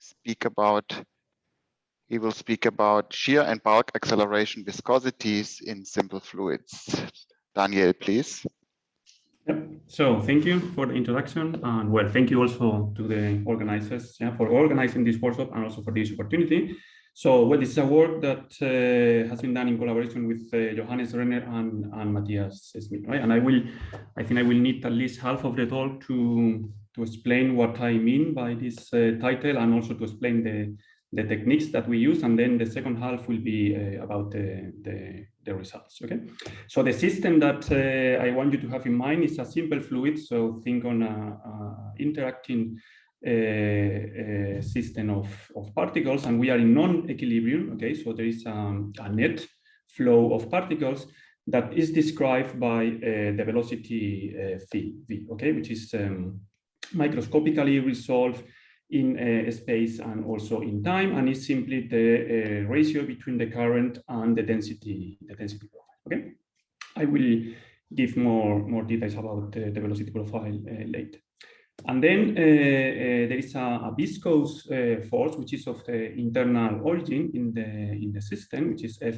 speak about shear and bulk acceleration viscosities in simple fluids. Daniel, please. Yep. So thank you for the introduction, and well, thank you also to the organizers for organizing this workshop and also for this opportunity. So well, this is a work that has been done in collaboration with Johannes Renner and Matthias Smith, right? And I think I will need at least half of the talk to explain what I mean by this title, and also to explain the techniques that we use, and then the second half will be about the results. Okay, so the system that I want you to have in mind is a simple fluid. So think on a interacting system of particles, and we are in non-equilibrium. Okay, so there is a net flow of particles that is described by the velocity field V. Okay, which is microscopically resolved in space and also in time, and is simply the ratio between the current and the density profile. Okay, I will give more details about the velocity profile later. And then there is a viscous force, which is of the internal origin in the system, which is F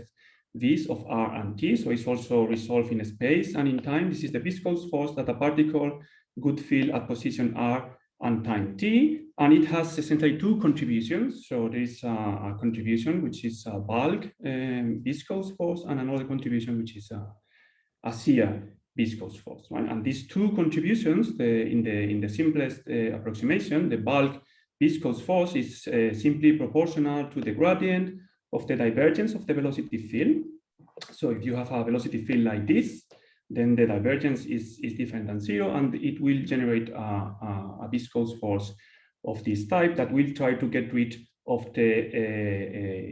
V's of R and T. So it's also resolved in space and in time. This is the viscous force that a particle would feel at position R and time t, and it has essentially two contributions. So there is a contribution which is a bulk viscous force, and another contribution which is a shear viscous force. Right? And these two contributions, in the simplest approximation, the bulk viscous force is simply proportional to the gradient of the divergence of the velocity field. So if you have a velocity field like this, then the divergence is different than zero, and it will generate a viscous force of this type that will try to get rid of the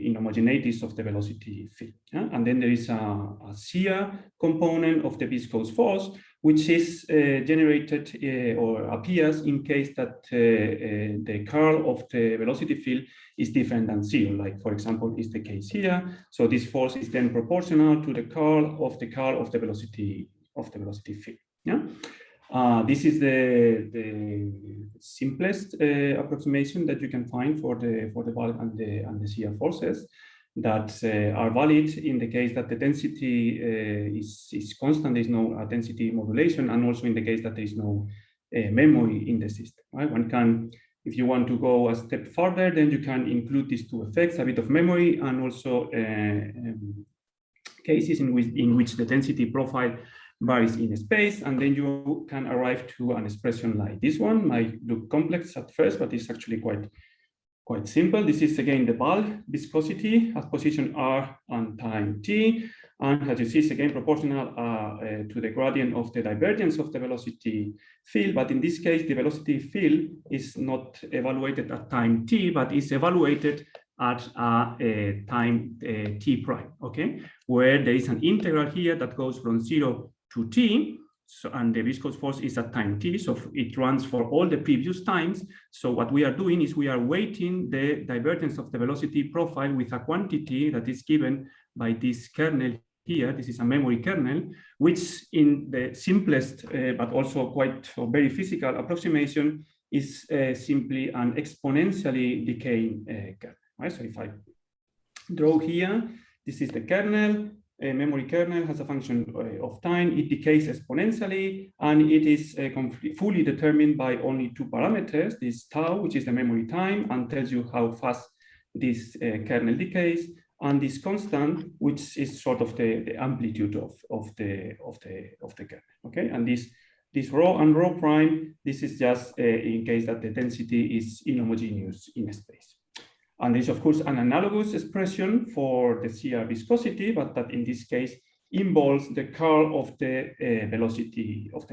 inhomogeneities of the velocity field. Yeah? And then there is a shear component of the viscous force, which is generated or appears in case that the curl of the velocity field is different than zero, like for example is the case here. So this force is then proportional to the curl of the velocity field. Yeah. This is the simplest approximation that you can find for the bulk and the shear forces that are valid in the case that the density is constant. There is no density modulation, and also in the case that there is no memory in the system. Right? One can, if you want to go a step further, then you can include these two effects: a bit of memory and also cases in which the density profile varies in space, and then you can arrive to an expression like this one. Might look complex at first, but it's actually quite simple. This is again the bulk viscosity at position R and time t, and as you see, it's again proportional to the gradient of the divergence of the velocity field. But in this case, the velocity field is not evaluated at time t, but is evaluated at a time t prime. Okay, where there is an integral here that goes from 0 to t. So, and the viscous force is at time t, so it runs for all the previous times. So what we are doing is we are weighting the divergence of the velocity profile with a quantity that is given by this kernel here. This is a memory kernel, which in the simplest but also quite very physical approximation is simply an exponentially decaying kernel. Right? So if I draw here, this is the kernel. A memory kernel has a function of time. It decays exponentially, and it is fully determined by only two parameters: this tau, which is the memory time and tells you how fast this kernel decays, and this constant, which is sort of the amplitude of the kernel. Okay, and this rho and rho prime, this is just in case that the density is inhomogeneous in space. And there's of course an analogous expression for the shear viscosity, but that in this case involves the curl of the velocity field.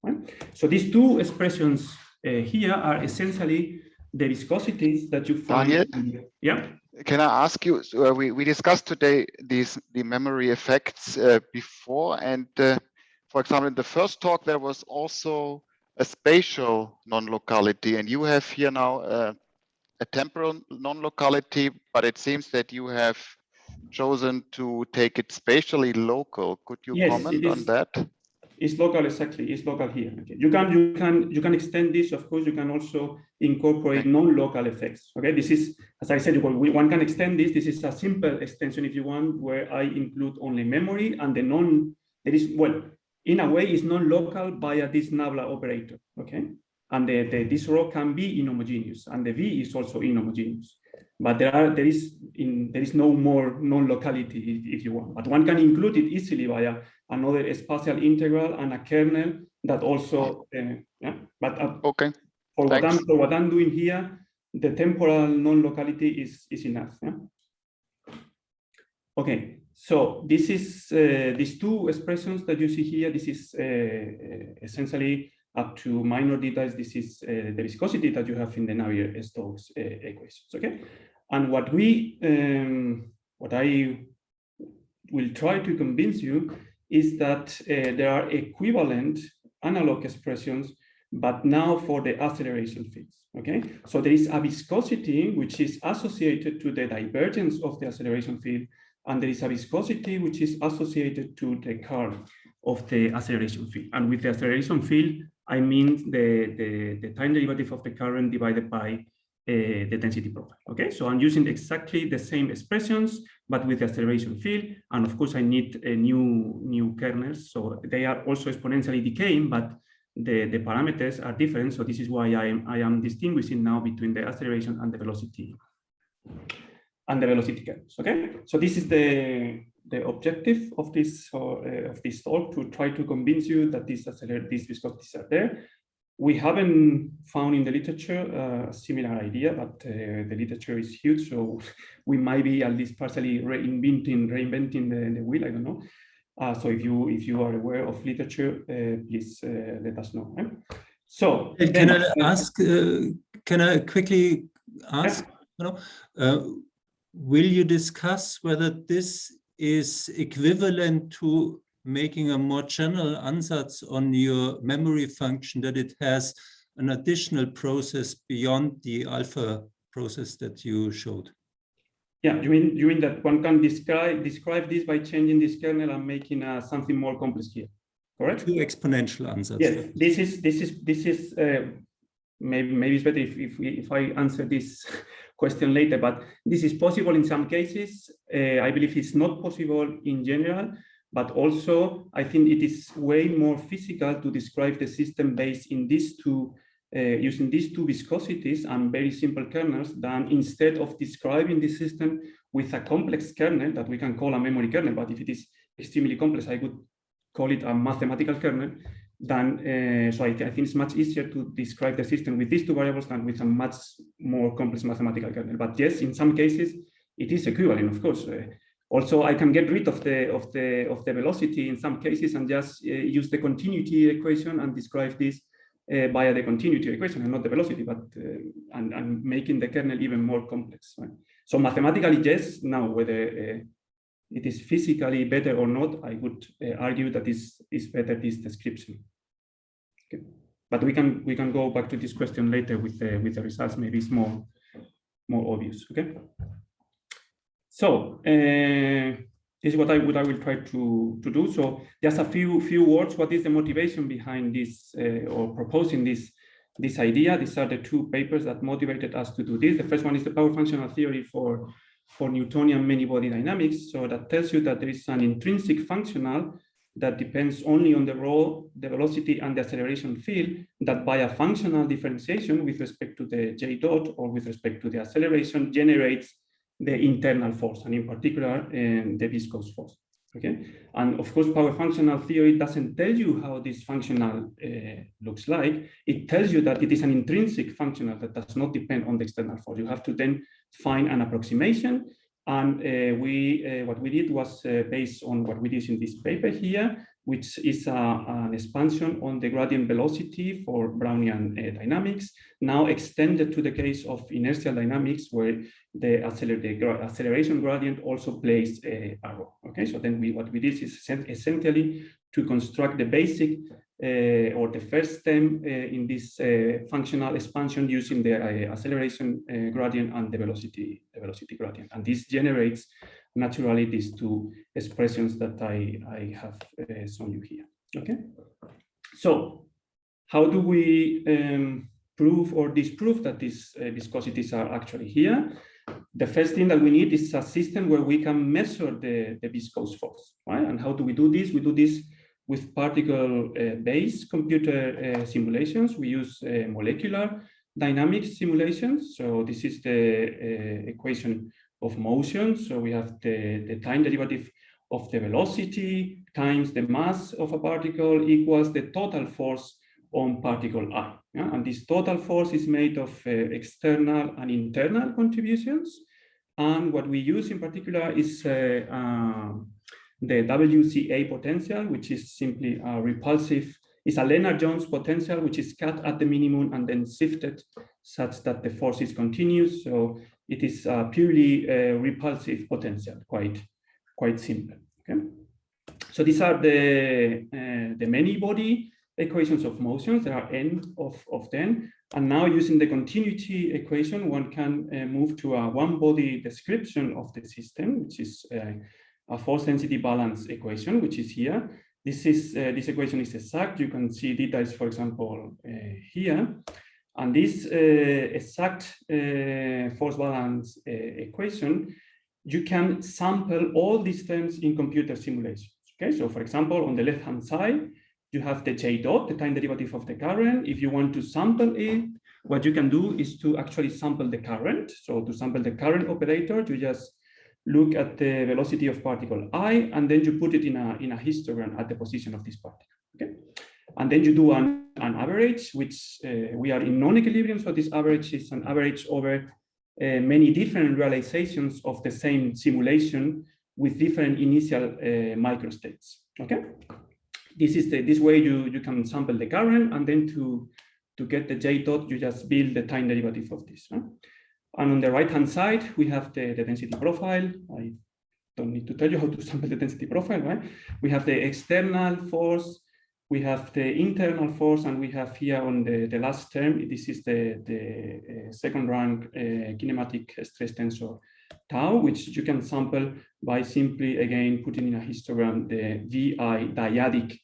Right? So these two expressions here are essentially the viscosities that you find. Daniel? Yeah. Can I ask you? So we discussed today the memory effects before, and for example, in the first talk there was also a spatial non-locality, and you have here now a temporal non-locality, but it seems that you have chosen to take it spatially local. Could you comment on that? It's local, exactly. It's local here. Okay. You can extend this. Of course, you can also incorporate non-local effects. Okay. This is, as I said, one can extend this. This is a simple extension, if you want, where I include only memory and the non. There is, well, in a way, it's non-local via this nabla operator. Okay. And this row can be inhomogeneous, and the V is also inhomogeneous. But there is no more non-locality, if you want. But one can include it easily via another spatial integral and a kernel that also. Yeah. But okay. For what I'm doing here, the temporal non-locality is enough. Yeah? Okay. So this is these two expressions that you see here. This is essentially up to minor details. This is the viscosity that you have in the Navier-Stokes equations. Okay. And what I will try to convince you is that there are equivalent analog expressions, but now for the acceleration fields. Okay, so there is a viscosity which is associated to the divergence of the acceleration field, and there is a viscosity which is associated to the curl of the acceleration field. And with the acceleration field, I mean the time derivative of the current divided by the density profile. Okay, so I'm using exactly the same expressions, but with the acceleration field. And of course, I need new kernels. So they are also exponentially decaying, but the parameters are different. So this is why I am distinguishing now between the acceleration and the velocity kernels. Okay, so this is the objective of this talk, to try to convince you that these viscosities are there. We haven't found in the literature a similar idea, but the literature is huge, so we might be at least partially reinventing the wheel. I don't know. So if you are aware of literature, please let us know. Eh? So can I ask? Can I quickly ask? Yeah. Will you discuss whether this is equivalent to making a more general ansatz on your memory function, that it has an additional process beyond the alpha process that you showed? Yeah, you mean that one can describe this by changing this kernel and making something more complex here, correct? Two exponential ansatz. Yes, this is maybe it's better if I answer this question later, but this is possible in some cases. I believe it's not possible in general. But also, I think it is way more physical to describe the system based in these two, using these two viscosities and very simple kernels, than instead of describing the system with a complex kernel that we can call a memory kernel. But if it is extremely complex, I would call it a mathematical kernel. So I think it's much easier to describe the system with these two variables than with a much more complex mathematical kernel. But yes, in some cases, it is equivalent, of course. Also, I can get rid of the velocity in some cases and just use the continuity equation and describe this via the continuity equation and not the velocity, but and making the kernel even more complex. Right? So mathematically, yes. Now, whether it is physically better or not, I would argue that this is better, this description. Okay. But we can go back to this question later with the results. Maybe it's more obvious. Okay. So this is what I will try to do. So just a few words. What is the motivation behind this or proposing this idea? These are the two papers that motivated us to do this. The first one is the power functional theory for Newtonian many-body dynamics. So that tells you that there is an intrinsic functional that depends only on the rho, the velocity, and the acceleration field, that by a functional differentiation with respect to the j dot or with respect to the acceleration generates the internal force, and in particular, the viscous force. Okay, and of course, power functional theory doesn't tell you how this functional looks like. It tells you that it is an intrinsic functional that does not depend on the external force. You have to then find an approximation, and what we did was based on what we did in this paper here, which is an expansion on the gradient velocity for Brownian dynamics, now extended to the case of inertial dynamics, where the acceleration gradient also plays a role. Okay, so then what we did is essentially to construct the basic or the first term in this functional expansion using the acceleration gradient and the velocity gradient, and this generates naturally these two expressions that I have shown you here. Okay, so how do we prove or disprove that these viscosities are actually here? The first thing that we need is a system where we can measure the viscous force, right? And how do we do this? We do this with particle-based computer simulations. We use molecular dynamics simulations. So this is the equation of motion. So we have the time derivative of the velocity times the mass of a particle equals the total force on particle I. Yeah? And this total force is made of external and internal contributions. And what we use in particular is the WCA potential, which is simply a repulsive, it's a Lennard-Jones potential, which is cut at the minimum and then shifted such that the force is continuous. So it is a purely repulsive potential, quite simple. Okay. So these are the many body equations of motions. There are n of them. And now using the continuity equation, one can move to a one-body description of the system, which is a force density balance equation, which is here. This equation is exact. You can see details, for example, here. And this exact force balance equation, you can sample all these terms in computer simulations. Okay, so for example, on the left-hand side, you have the J dot, the time derivative of the current. If you want to sample it, what you can do is to actually sample the current. So to sample the current operator, you just look at the velocity of particle I, and then you put it in a histogram at the position of this particle. Okay, and then you do an average, which we are in non-equilibrium. So this average is an average over many different realizations of the same simulation with different initial microstates. Okay, this way you can sample the current, and then to get the J dot, you just build the time derivative of this. Huh? And on the right-hand side, we have the density profile. I don't need to tell you how to sample the density profile, right? We have the external force, we have the internal force, and we have here on the last term, this is the second rank kinematic stress tensor tau, which you can sample by simply, again, putting in a histogram the VI dyadic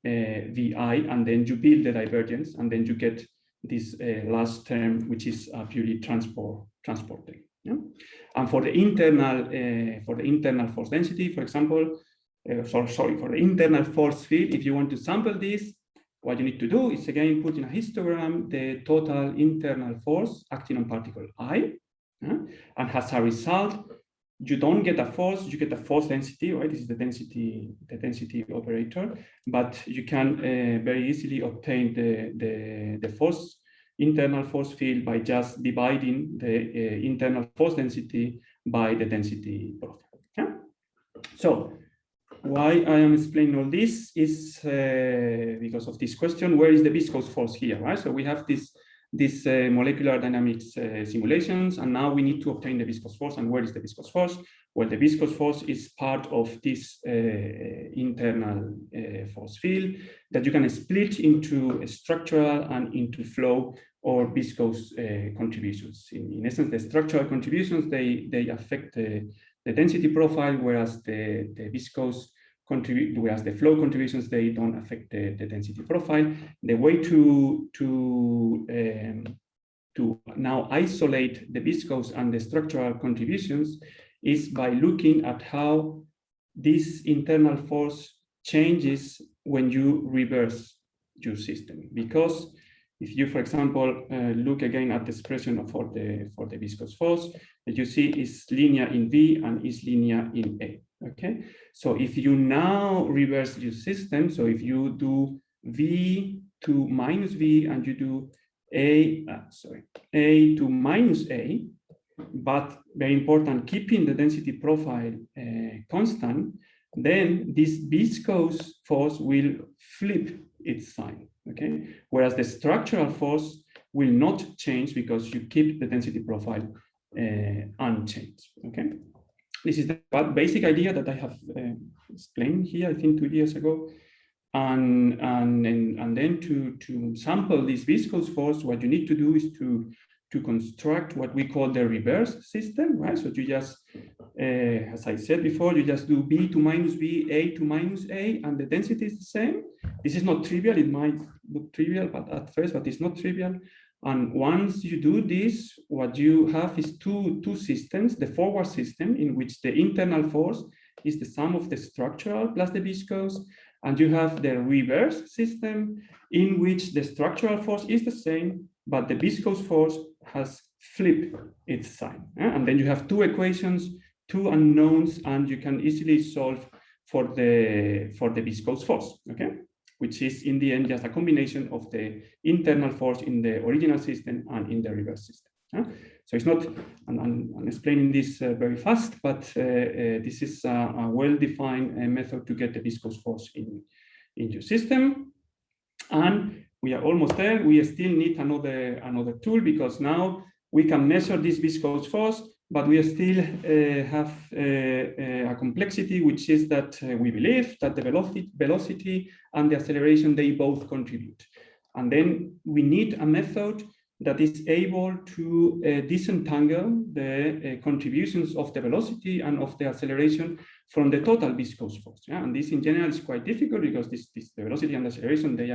VI, and then you build the divergence, and then you get this last term, which is purely transporting. Yeah? And for the internal force density, for example, for the internal force field, if you want to sample this, what you need to do is again put in a histogram the total internal force acting on particle I, and as a result, you don't get a force, you get a force density, right? This is the density operator, but you can very easily obtain the force, internal force field by just dividing the internal force density by the density profile. Yeah? So why I am explaining all this is because of this question, where is the viscous force here, right? So we have this molecular dynamics simulations, and now we need to obtain the viscous force. And where is the viscous force? Well, the viscous force is part of this internal force field that you can split into structural and into flow or viscous contributions. In essence, the structural contributions, they affect the density profile, whereas the viscous whereas the flow contributions, they don't affect the density profile. The way to now isolate the viscous and the structural contributions is by looking at how this internal force changes when you reverse your system. Because if you, for example, look again at the expression for the viscous force, that you see is linear in V and is linear in A. Okay, so if you now reverse your system, so if you do V to minus V and you do A to minus A, but very important, keeping the density profile constant, then this viscous force will flip its sign. Okay, whereas the structural force will not change because you keep the density profile unchanged. Okay. This is the basic idea that I have explained here, I think 2 years ago. And then to sample this viscous force, what you need to do is to construct what we call the reverse system, right? So you just As I said before, you just do B to minus B, A to minus A, and the density is the same. This is not trivial. It might look trivial, but at first, but it's not trivial. And once you do this, what you have is two systems: the forward system, in which the internal force is the sum of the structural plus the viscous, and you have the reverse system, in which the structural force is the same, but the viscous force has flipped its sign. And then you have two equations, two unknowns, and you can easily solve for the viscous force, okay? Which is in the end just a combination of the internal force in the original system and in the reverse system. So it's not, I'm explaining this very fast, but this is a well-defined method to get the viscous force in your system. And we are almost there. We still need another tool, because now we can measure this viscous force, but we still have a complexity, which is that we believe that the velocity and the acceleration, they both contribute. And then we need a method that is able to disentangle the contributions of the velocity and of the acceleration from the total viscous force. Yeah? And this in general is quite difficult, because the velocity and the acceleration, they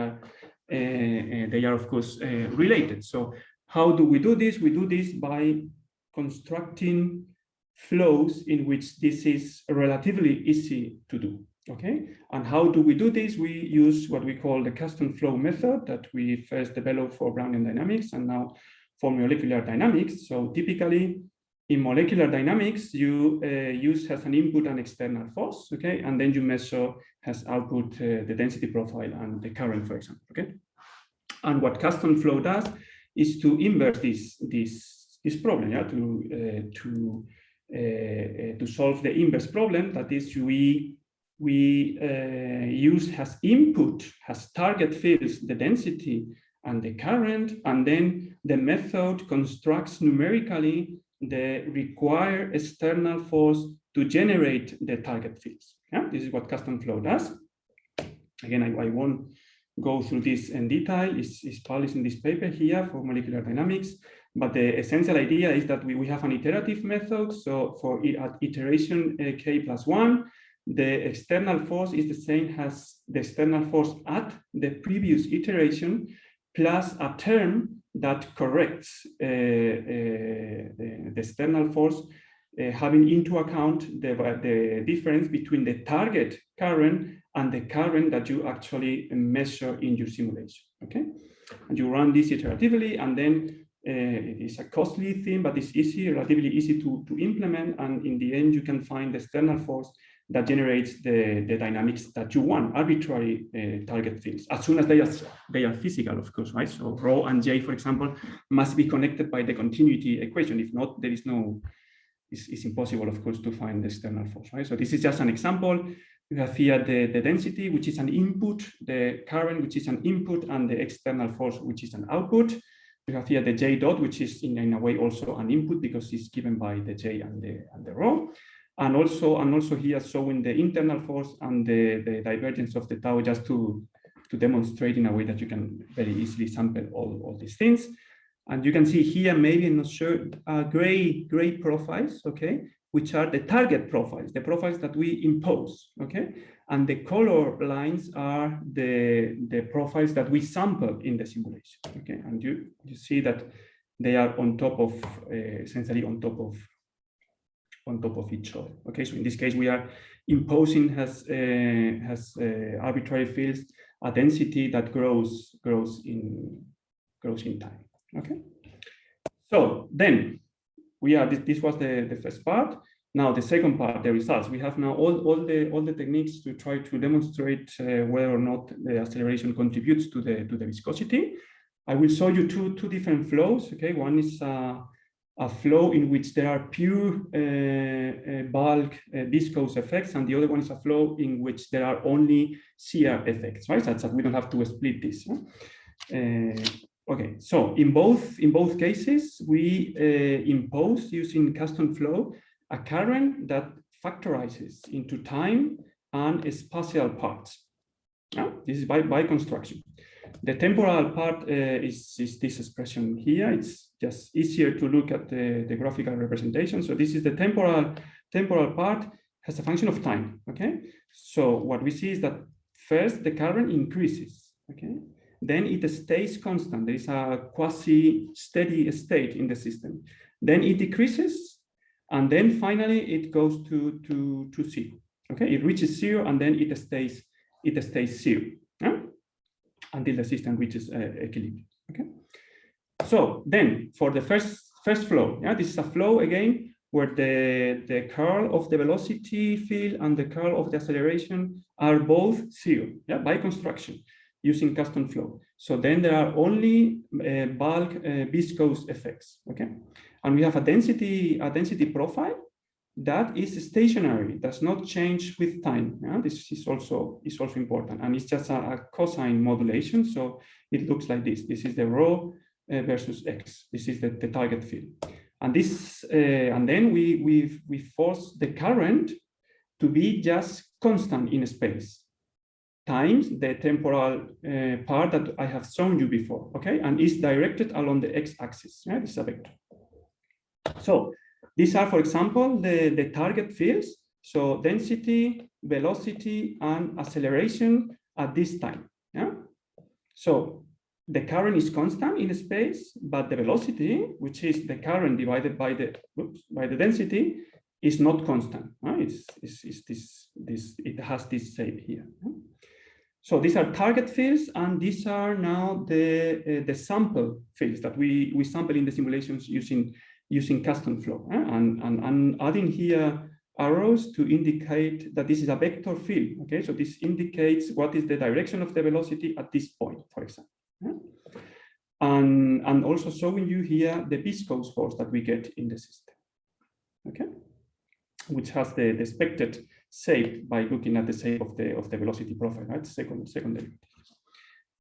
are of course related. So how do we do this? We do this by constructing flows in which this is relatively easy to do. Okay, and how do we do this? We use what we call the custom flow method that we first developed for Brownian dynamics and now for molecular dynamics. So typically in molecular dynamics, you use as an input an external force, okay, and then you measure as output the density profile and the current, for example, okay. And what custom flow does is to inverse this problem, yeah, to solve the inverse problem. That is, we use as input, as target fields, the density and the current, and then the method constructs numerically the required external force to generate the target fields. Yeah? This is what custom flow does. Again, I won't go through this in detail. It's published in this paper here for molecular dynamics, but the essential idea is that we have an iterative method. So for at iteration k+1, the external force is the same as the external force at the previous iteration, plus a term that corrects the external force, having into account the difference between the target current and the current that you actually measure in your simulation. Okay, and you run this iteratively, and then it is a costly thing, but it's easy, relatively easy to implement, and in the end you can find the external force that generates the dynamics that you want, arbitrary target fields, as soon as they are physical, of course, right? So rho and j, for example, must be connected by the continuity equation. If not, there is no, it's impossible, of course, to find the external force, right? So this is just an example. You have here the density, which is an input, the current, which is an input, and the external force, which is an output. You have here the j dot, which is in a way also an input, because it's given by the j and the rho. And also here showing the internal force and the divergence of the tau, just to demonstrate in a way that you can very easily sample all these things. And you can see here, maybe I'm not sure, gray profiles, okay, which are the target profiles, the profiles that we impose, okay? And the color lines are the profiles that we sample in the simulation, okay? And you see that they are on top of, essentially on top of each other. Okay, so in this case, we are imposing as arbitrary fields a density that grows in time. Okay, so then this was the first part. Now the second part, the results. We have now all the techniques to try to demonstrate whether or not the acceleration contributes to the viscosity. I will show you two different flows. Okay, one is a flow in which there are pure bulk viscous effects, and the other one is a flow in which there are only shear effects, right? Such that we don't have to split this. Okay, so in both cases, we impose, using custom flow, a current that factorizes into time and spatial parts. This is by construction. The temporal part is this expression here. It's just easier to look at the graphical representation. So this is the temporal part has a function of time, okay? So what we see is that first the current increases, okay? Then it stays constant. There is a quasi-steady state in the system. Then it decreases, and then finally it goes to zero, okay? It reaches zero, and then it stays zero, yeah? Until the system reaches equilibrium, okay? So then for the first flow, yeah, this is a flow again, where the curl of the velocity field and the curl of the acceleration are both zero, yeah, by construction using custom flow. So then there are only bulk viscous effects, okay? And we have a density profile that is stationary, does not change with time. Yeah? This is also important, and it's just a cosine modulation. So it looks like this. This is the rho versus x. This is the target field. And this, and then we force the current to be just constant in space times the temporal part that I have shown you before, okay? And is directed along the x-axis. Yeah? This is a vector. So these are, for example, the target fields. So density, velocity, and acceleration at this time. Yeah. So the current is constant in space, but the velocity, which is the current divided by the density, is not constant. It has this shape here. So these are target fields, and these are now the sample fields that we sample in the simulations using custom flow, and adding here arrows to indicate that this is a vector field. Okay, so this indicates what is the direction of the velocity at this point, for example. And also showing you here the viscous force that we get in the system, okay, which has the expected shape by looking at the shape of the velocity profile, right? Second derivative.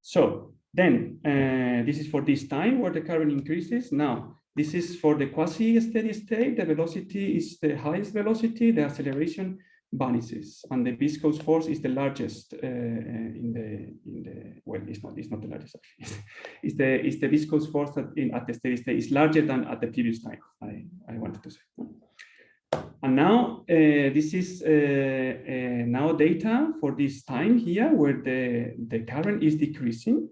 So then this is for this time where the current increases. Now this is for the quasi-steady state. The velocity is the highest velocity. The acceleration vanishes, and the viscous force is the largest well, it's not the largest actually. it's the viscous force that at the steady state is larger than at the previous time. I wanted to say. And now this is now data for this time here where the current is decreasing.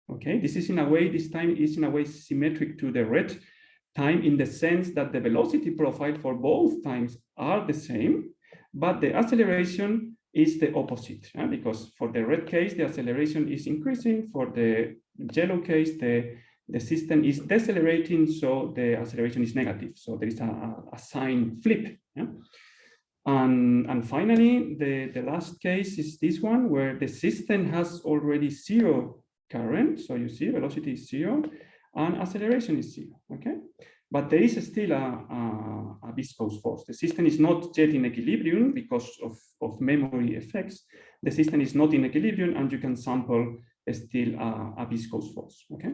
Okay, this is in a way, this time is in a way symmetric to the red time in the sense that the velocity profile for both times are the same, but the acceleration is the opposite, because for the red case, the acceleration is increasing. For the yellow case, the system is decelerating, so the acceleration is negative. So there is a sign flip. Yeah? And finally, the last case is this one where the system has already zero current. So you see velocity is zero and acceleration is zero, okay? But there is still a viscous force. The system is not yet in equilibrium because of memory effects. The system is not in equilibrium, and you can sample still a viscous force, okay?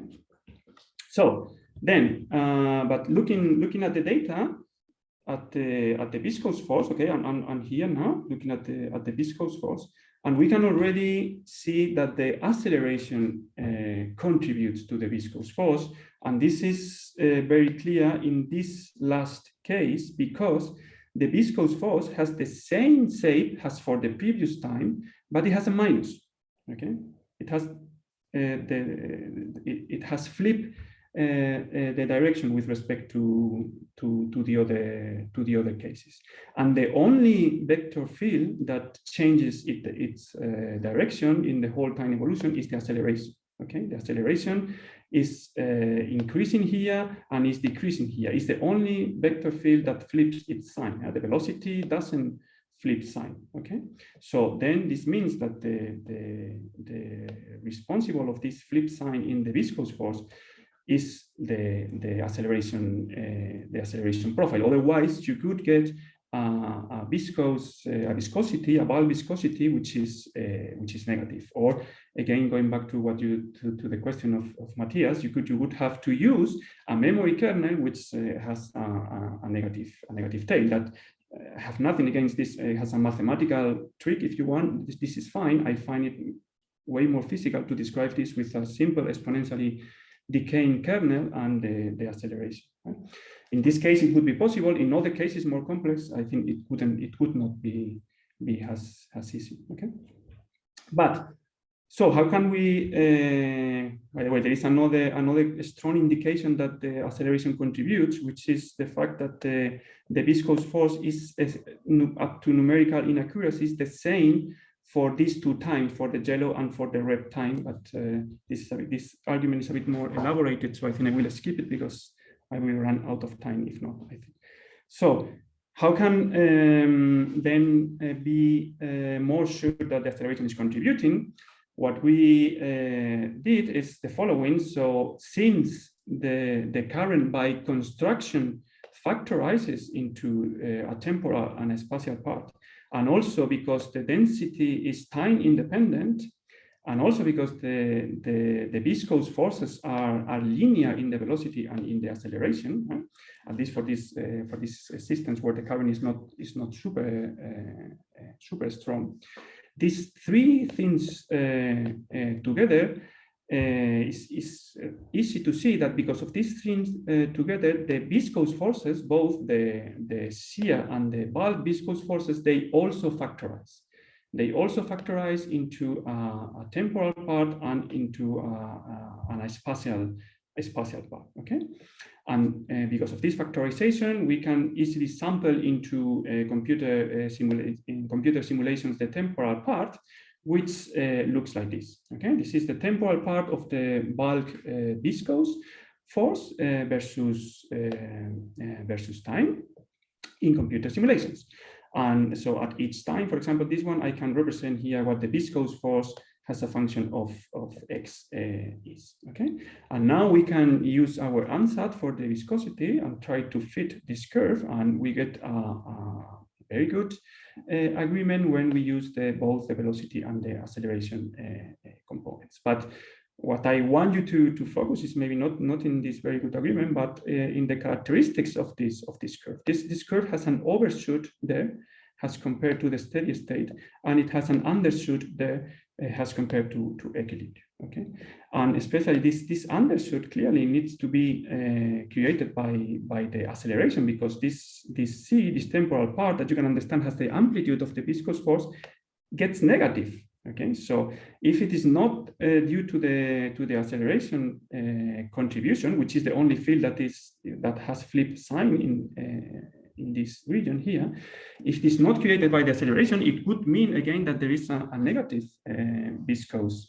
So then, but looking at the data, at the viscous force, okay, and here now looking at the viscous force, and we can already see that the acceleration contributes to the viscous force, and this is very clear in this last case because the viscous force has the same shape as for the previous time, but it has a minus. Okay, it has it has flipped the direction with respect to the other cases, and the only vector field that changes its direction in the whole time evolution is the acceleration. Okay, the acceleration is increasing here and is decreasing here. It's the only vector field that flips its sign. The velocity doesn't flip sign. Okay, so then this means that the responsible of this flip sign in the viscous force is the acceleration profile. Otherwise, you could get a viscosity, a bulk viscosity, which is negative. Or again, going back to what to the question of Matthias, you would have to use a memory kernel which has a negative tail. That have nothing against this. It has a mathematical trick if you want. This is fine. I find it way more physical to describe this with a simple exponentially decaying kernel and the acceleration. Right? In this case, it would be possible. In other cases, more complex, I think it would not be as easy. Okay, but so how can we? By the way, there is another strong indication that the acceleration contributes, which is the fact that the viscous force is up to numerical inaccuracies the same for these two times, for the yellow and for the red time. But this argument is a bit more elaborated, so I think I will skip it because I will run out of time if not, I think. So how can then be more sure that the acceleration is contributing? What we did is the following. So since the current by construction factorizes into a temporal and a spatial part, and also because the density is time independent, and also because the viscous forces are linear in the velocity and in the acceleration, right? At least for this systems where the current is not super strong. These three things together is easy to see that because of these things together, the viscous forces, both the shear and the bulk viscous forces, they also factorize. They also factorize into a temporal part and into a spatial part. Okay, and because of this factorization, we can easily sample into computer simulations the temporal part, which looks like this. Okay, this is the temporal part of the bulk viscous force versus time in computer simulations. And so at each time, for example, this one, I can represent here what the viscous force as a function of x is. Okay, and now we can use our ansatz for the viscosity and try to fit this curve, and we get a very good agreement when we use both the velocity and the acceleration components. But what I want you to focus is maybe not in this very good agreement, but in the characteristics of this curve. This curve has an overshoot there as compared to the steady state, and it has an undershoot there as compared to equilibrium. Okay, and especially this undershoot clearly needs to be created by the acceleration, because this temporal part that you can understand has the amplitude of the viscous force gets negative. Okay, so if it is not due to the acceleration contribution, which is the only field that has flipped sign in this region here, if it is not created by the acceleration, it would mean again that there is a negative viscous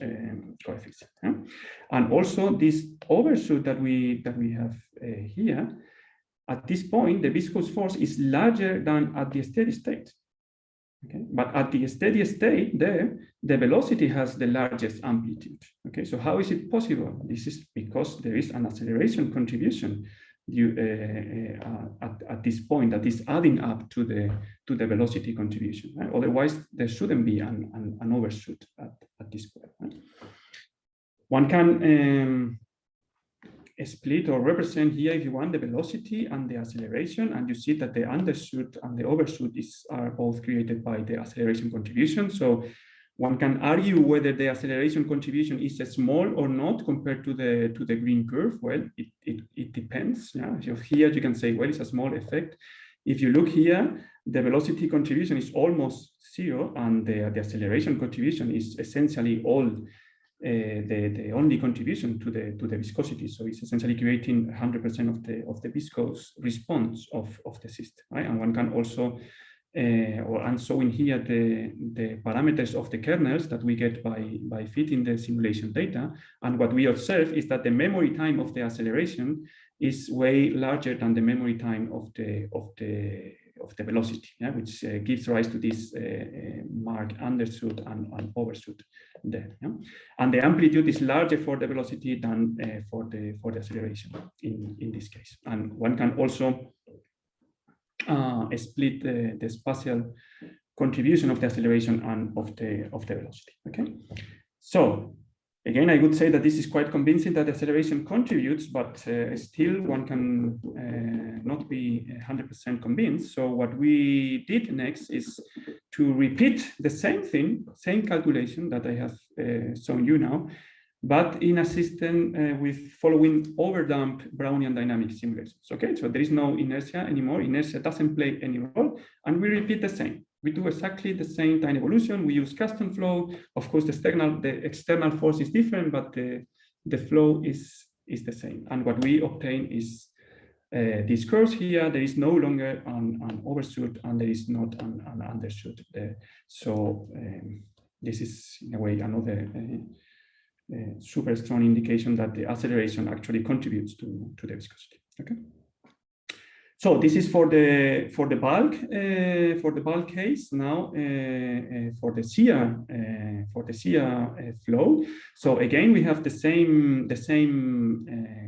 coefficient. Yeah? And also this overshoot that we have here, at this point, the viscous force is larger than at the steady state. Okay, but at the steady state there, the velocity has the largest amplitude. Okay, so how is it possible? This is because there is an acceleration contribution at this point that is adding up to the velocity contribution. Right? Otherwise, there shouldn't be an overshoot at this point. Right? One can split or represent here, if you want, the velocity and the acceleration, and you see that the undershoot and the overshoot are both created by the acceleration contribution. So one can argue whether the acceleration contribution is small or not compared to the green curve. Well, it depends. Yeah? So here you can say, well, it's a small effect. If you look here, the velocity contribution is almost zero, and the acceleration contribution is essentially all the only contribution to the viscosity. So it's essentially creating 100% of the viscous response of the system, right? And one can also, I'm showing here the parameters of the kernels that we get by fitting the simulation data. And what we observe is that the memory time of the acceleration is way larger than the memory time of the velocity, yeah, which gives rise to this marked undershoot and overshoot there. Yeah? And the amplitude is larger for the velocity than for the acceleration in this case. And one can also split the spatial contribution of the acceleration and of the velocity. Okay, so again, I would say that this is quite convincing that the acceleration contributes, but still one can not be 100% convinced. So what we did next is to repeat the same thing, same calculation that I have shown you now, but in a system with following overdamp Brownian dynamic simulations. Okay, so there is no inertia anymore. Inertia doesn't play any role, and we repeat the same. We do exactly the same time evolution. We use custom flow. Of course, the external force is different, but the flow is the same. And what we obtain is these curves here. There is no longer an overshoot, and there is not an undershoot. This is in a way another super strong indication that the acceleration actually contributes to the viscosity. Okay. So this is for the bulk case. Now for the Shear flow. So again, we have the same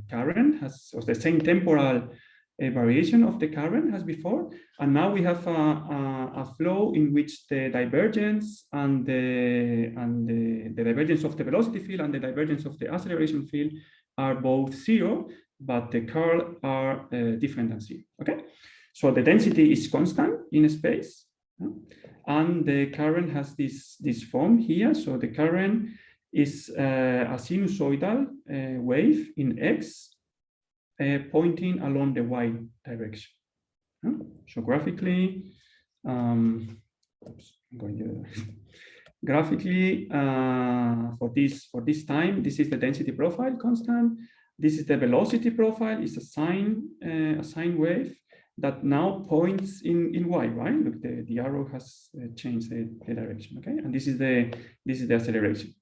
current or the same temporal variation of the current as before, and now we have a flow in which the divergence and the divergence of the velocity field and the divergence of the acceleration field are both zero, but the curl are different than zero. Okay, so the density is constant in space, and the current has this form here. So the current is a sinusoidal wave in x. Pointing along the y direction. So graphically, graphically for this time, this is the density profile constant. This is the velocity profile. It's a sine wave that now points in y. Right? Look, the arrow has changed the direction. Okay, and this is the acceleration.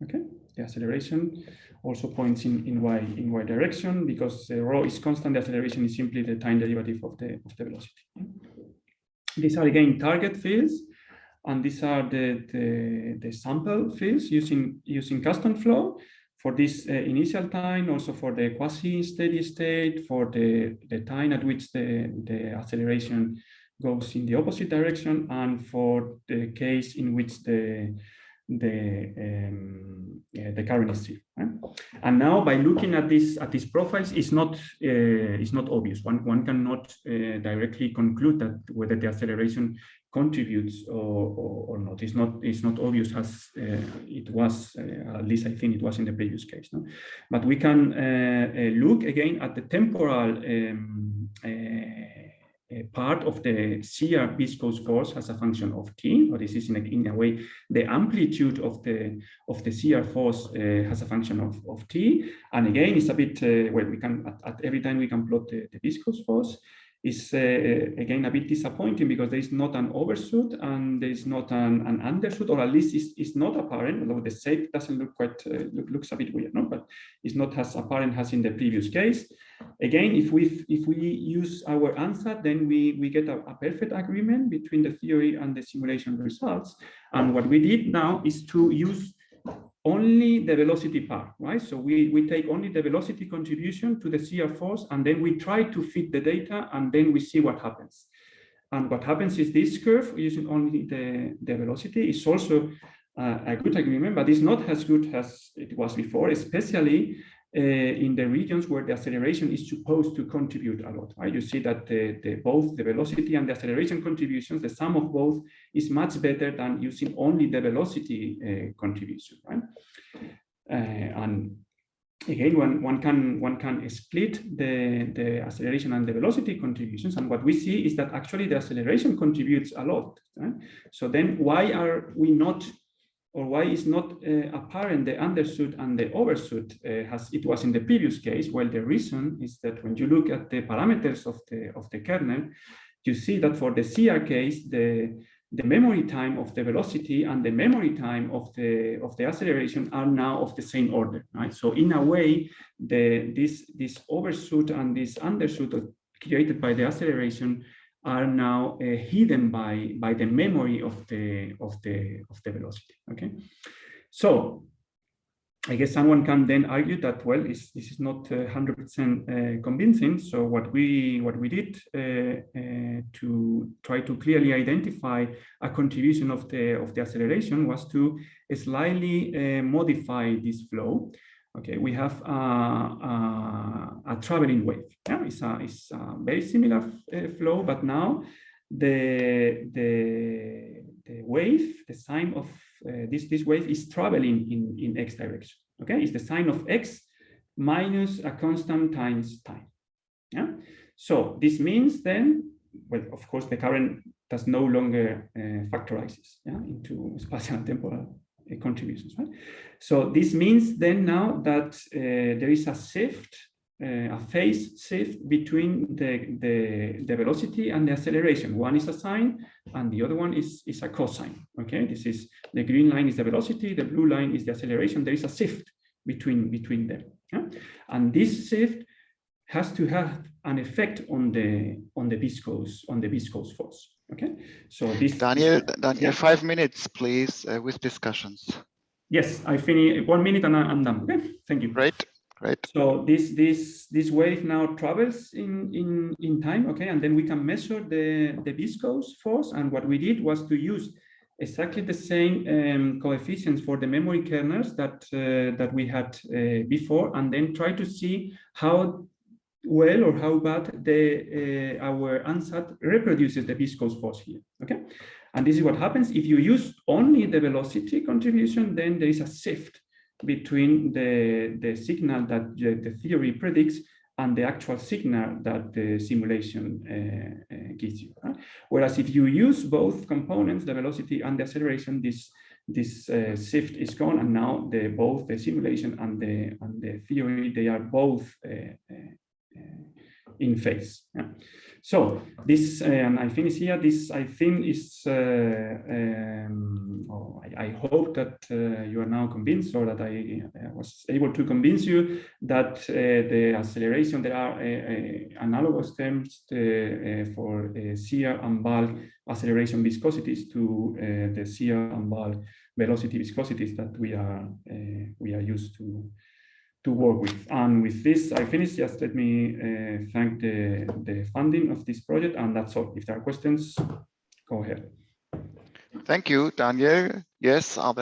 Okay, the acceleration also points in y direction, because rho is constant. The acceleration is simply the time derivative of the velocity. These are again target fields, and these are the sample fields using custom flow for this initial time, also for the quasi-steady state, for the time at which the acceleration goes in the opposite direction, and for the case in which the current is zero. Right? And now, by looking at these profiles, it's not obvious. One cannot directly conclude that whether the acceleration contributes or not. It's not obvious as it was. At least I think it was in the previous case. No? But we can look again at the temporal part of the shear viscous force as a function of t, or this is in a way the amplitude of the shear force has a function of t. And again, it's a bit well, we can at every time we can plot the viscous force. Is again a bit disappointing, because there is not an overshoot and there is not an undershoot, or at least it's not apparent, although the shape doesn't look quite looks a bit weird, no? But it's not as apparent as in the previous case. Again, if we use our answer, then we get a perfect agreement between the theory and the simulation results. And what we did now is to use only the velocity part, right? So we take only the velocity contribution to the shear force, and then we try to fit the data, and then we see what happens. And what happens is this curve, using only the velocity, is also a good agreement, but it's not as good as it was before, especially in the regions where the acceleration is supposed to contribute a lot. Right? You see that both the velocity and the acceleration contributions, the sum of both is much better than using only the velocity contribution. Right? And again, one can split the acceleration and the velocity contributions, and what we see is that actually the acceleration contributes a lot. Right? So then why are we not, or why is not apparent the undershoot and the overshoot as it was in the previous case? Well, the reason is that when you look at the parameters of the kernel, you see that for the Shear case, the memory time of the velocity and the memory time of the acceleration are now of the same order, right? So in a way, this overshoot and this undershoot created by the acceleration are now hidden by the memory of the velocity. Okay, so I guess someone can then argue that, well, this is not 100% convincing. So what we did to try to clearly identify a contribution of the acceleration was to slightly modify this flow. Okay, we have a traveling wave. Yeah, it's a very similar flow, but now the wave, the sign of this wave is traveling in x direction. Okay, it's the sign of x minus a constant times time. Yeah. So this means then, well, of course, the current does no longer factorizes into spatial and temporal contributions. Right? So this means then now that there is a shift, a phase shift between the velocity and the acceleration. One is a sine, and the other one is a cosine. Okay, this is the green line is the velocity, the blue line is the acceleration. There is a shift between them, and this shift has to have an effect on the viscous force. Okay, so this Daniel, yeah. 5 minutes, please, with discussions. Yes, I finish 1 minute and I'm done. Okay, thank you. Great. So this wave now travels in time. Okay, and then we can measure the viscous force. And what we did was to use exactly the same coefficients for the memory kernels that we had before, and then try to see how well or how bad our ansat reproduces the viscous force here. Okay, and this is what happens if you use only the velocity contribution. Then there is a shift between the signal that the theory predicts and the actual signal that the simulation gives you. Right? Whereas if you use both components, the velocity and the acceleration, this shift is gone, and now both the simulation and the theory, they are both in phase. Yeah. So this, and I finish here. This, I think, is. I hope that you are now convinced, or that I was able to convince you that the acceleration, there are analogous terms for shear and bulk acceleration viscosities to the shear and bulk velocity viscosities that we are used to work with. And with this, I finish. Just let me thank the funding of this project, and that's all. If there are questions, go ahead. Thank you, Daniel. Yes, are there